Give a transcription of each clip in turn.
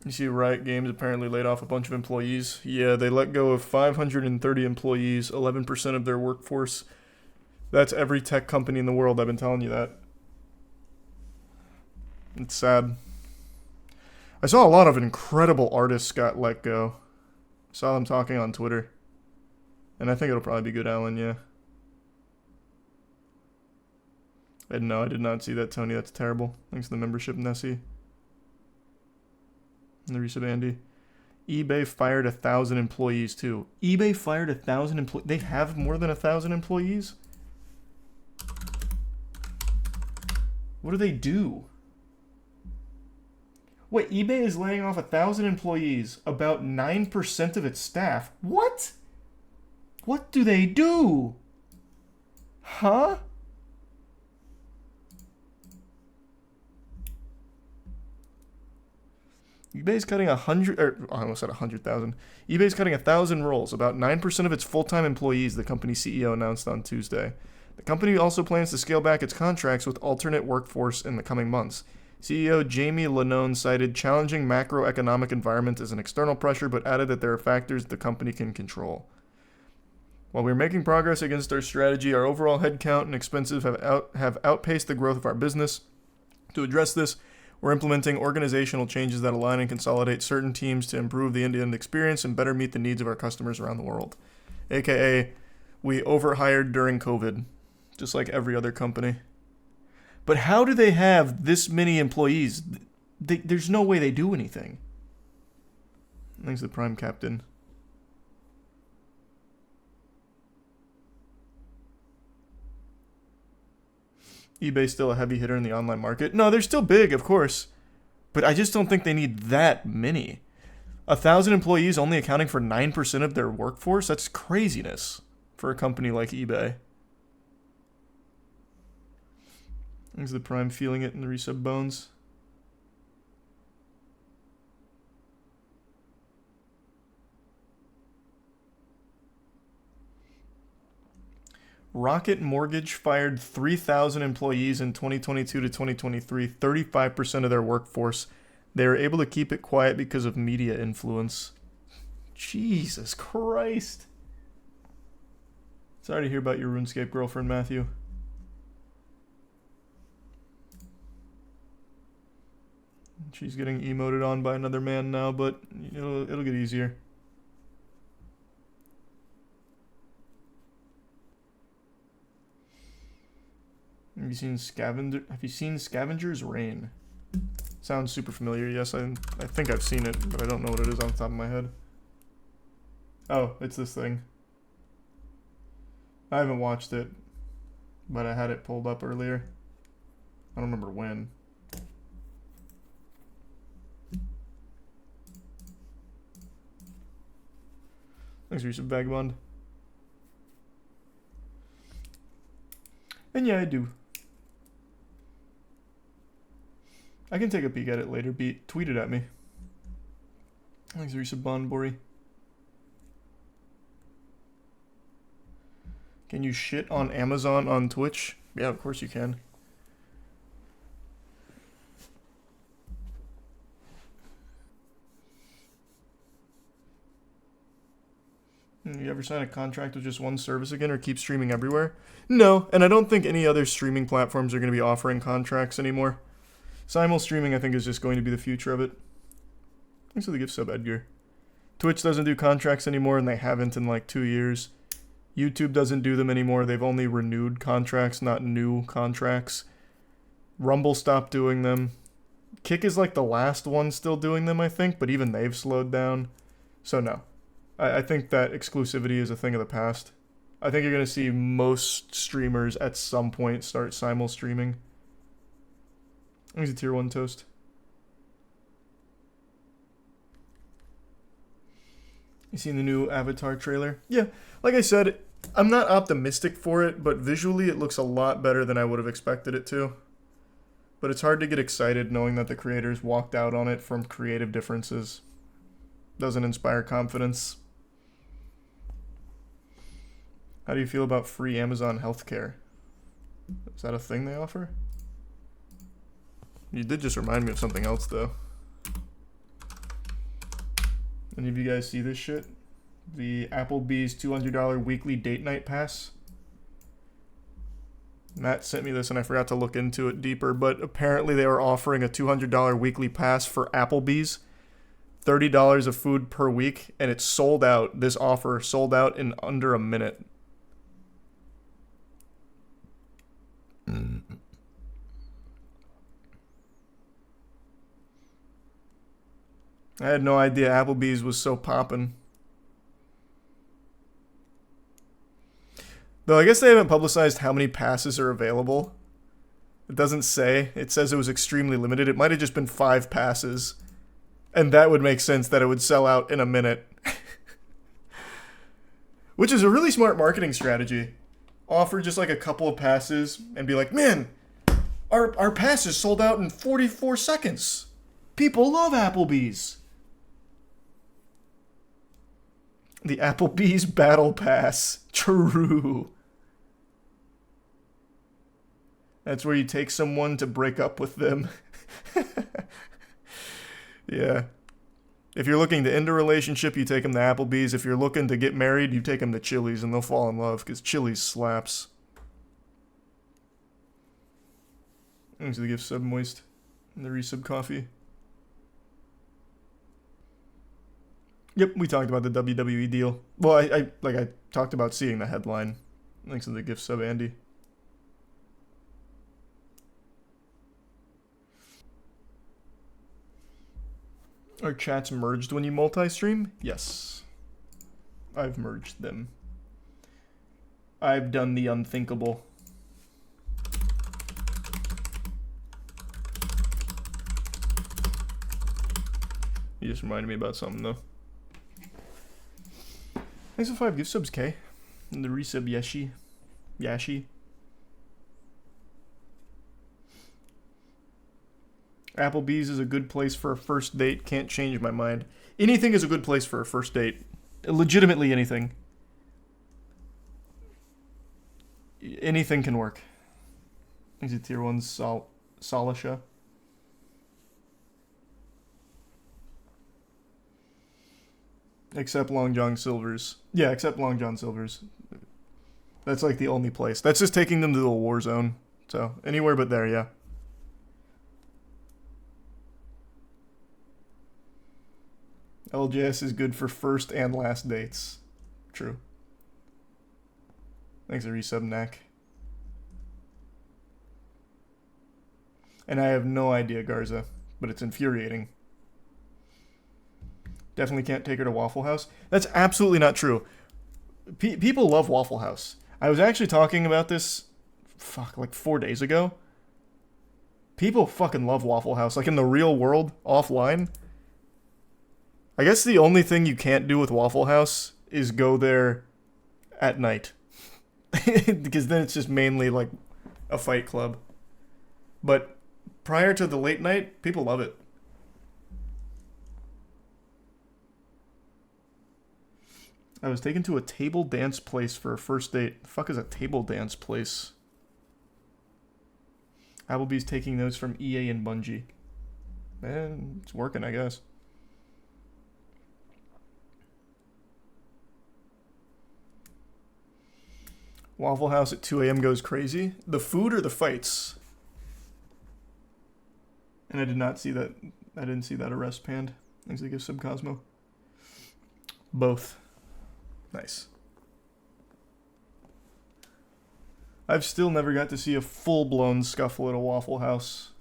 You see Riot Games apparently laid off a bunch of employees. Yeah, they let go of 530 employees, 11% of their workforce. That's every tech company in the world, I've been telling you that. It's sad. I saw a lot of incredible artists got let go. Saw them talking on Twitter. And I think it'll probably be good, Alan, yeah. And no, I did not see that, Tony. That's terrible. Thanks to the membership, Nessie. And the resub, Andy. eBay fired 1,000 employees, too. eBay fired 1,000 employees? They have more than 1,000 employees? What do they do? Wait, eBay is laying off 1,000 employees, about 9% of its staff. What? What do they do? Huh? eBay's cutting 100, or I almost said 100,000. eBay's cutting 1,000 roles, about 9% of its full-time employees, the company's CEO announced on Tuesday. The company also plans to scale back its contracts with alternate workforce in the coming months. CEO Jamie Lanone cited challenging macroeconomic environment as an external pressure, but added that there are factors the company can control. While we're making progress against our strategy, our overall headcount and expenses have outpaced the growth of our business. To address this, we're implementing organizational changes that align and consolidate certain teams to improve the end-to-end experience and better meet the needs of our customers around the world. AKA, we overhired during COVID, just like every other company. But how do they have this many employees? There's no way they do anything. Thanks to the Prime Captain. eBay's still a heavy hitter in the online market. No, they're still big, of course. But I just don't think they need that many. 1,000 employees only accounting for 9% of their workforce? That's craziness for a company like eBay. Thanks to the Prime, feeling it in the resub bones. Rocket Mortgage fired 3,000 employees in 2022 to 2023, 35% of their workforce. They were able to keep it quiet because of media influence. Jesus Christ. Sorry to hear about your RuneScape girlfriend, Matthew. She's getting emoted on by another man now, but it'll get easier. Have you seen Scavenger's Reign? Sounds super familiar. Yes, I think I've seen it, but I don't know what it is off the top of my head. Oh, it's this thing. I haven't watched it, but I had it pulled up earlier. I don't remember when. Thanks for some Vagabond. And yeah, I do. I can take a peek at it later. Tweet it at me. Thanks for some Bond, Bori. Can you shit on Amazon on Twitch? Yeah, of course you can. You ever sign a contract with just one service again or keep streaming everywhere? No, and I don't think any other streaming platforms are going to be offering contracts anymore. Simul streaming, I think, is just going to be the future of it. Thanks for the gift sub, Edgar. Twitch doesn't do contracts anymore, and they haven't in like 2 years. YouTube doesn't do them anymore. They've only renewed contracts, not new contracts. Rumble stopped doing them. Kick is like the last one still doing them, I think, but even they've slowed down. So no. I think that exclusivity is a thing of the past. I think you're going to see most streamers at some point start simul streaming. He's a tier 1 toast. You seen the new Avatar trailer? Yeah, like I said, I'm not optimistic for it, but visually it looks a lot better than I would have expected it to. But it's hard to get excited knowing that the creators walked out on it from creative differences. Doesn't inspire confidence. How do you feel about free Amazon healthcare? Is that a thing they offer? You did just remind me of something else, though. Any of you guys see this shit? The Applebee's $200 weekly date night pass. Matt sent me this and I forgot to look into it deeper, but apparently they were offering a $200 weekly pass for Applebee's. $30 of food per week, and it's sold out. This offer sold out in under a minute. I had no idea Applebee's was so poppin'. Though I guess they haven't publicized how many passes are available. It doesn't say. It says it was extremely limited. It might have just been 5 passes. And that would make sense that it would sell out in a minute. Which is a really smart marketing strategy. Offer just like a couple of passes and be like, man, our pass is sold out in 44 seconds. People love Applebee's. The Applebee's Battle Pass. True. That's where you take someone to break up with them. Yeah. If you're looking to end a relationship, you take them to Applebee's. If you're looking to get married, you take them to Chili's and they'll fall in love because Chili's slaps. Thanks for the gift sub, Moist. And the resub coffee. Yep, we talked about the WWE deal. Well, I talked about seeing the headline. Thanks for the gift sub, Andy. Are chats merged when you multi-stream? Yes. I've merged them. I've done the unthinkable. You just reminded me about something, though. Thanks for 5 gift subs, K. And the resub, Yashi. Applebee's is a good place for a first date. Can't change my mind. Anything is a good place for a first date. Legitimately anything. Anything can work. Is it tier 1 Solisha? Except Long John Silver's. Yeah, except Long John Silver's. That's like the only place. That's just taking them to the war zone. So, anywhere but there, yeah. LJS is good for first and last dates. True. Thanks for resub, Knack. And I have no idea, Garza, but it's infuriating. Definitely can't take her to Waffle House. That's absolutely not true. People love Waffle House. I was actually talking about this, like 4 days ago. People fucking love Waffle House. Like in the real world, offline. I guess the only thing you can't do with Waffle House is go there at night. Because then it's just mainly like a fight club. But prior to the late night, people love it. I was taken to a table dance place for a first date. The fuck is a table dance place? Applebee's taking those from EA and Bungie. Man, it's working, I guess. Waffle House at 2 a.m. goes crazy. The food or the fights? And I did not see that. I didn't see that arrest panned. Thanks to give sub Cosmo. Both. Nice. I've still never got to see a full-blown scuffle at a Waffle House.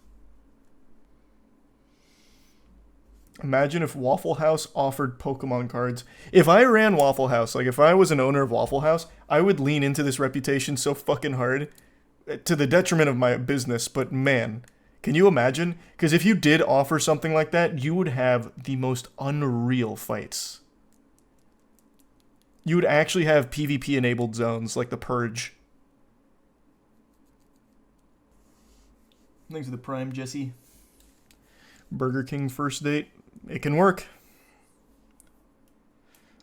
Imagine if Waffle House offered Pokemon cards. If I ran Waffle House, like if I was an owner of Waffle House, I would lean into this reputation so fucking hard to the detriment of my business. But man, can you imagine? Because if you did offer something like that, you would have the most unreal fights. You would actually have PvP-enabled zones like the Purge. Thanks for the Prime, Jesse. Burger King first date. It can work.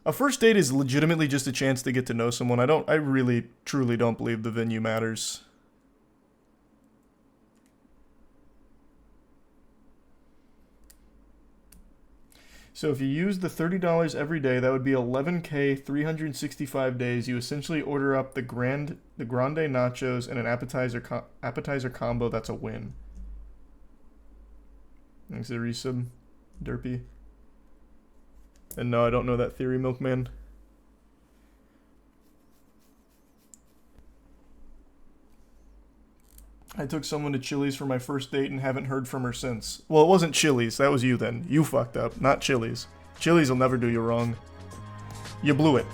A first date is legitimately just a chance to get to know someone. I really, truly don't believe the venue matters. So if you use the $30 every day, that would be 11K, 365 days. You essentially order up the grande nachos and an appetizer combo. That's a win. Thanks to resub, Derpy. And no, I don't know that theory, Milkman. I took someone to Chili's for my first date and haven't heard from her since. Well, it wasn't Chili's. That was you then. You fucked up. Not Chili's. Chili's will never do you wrong. You blew it.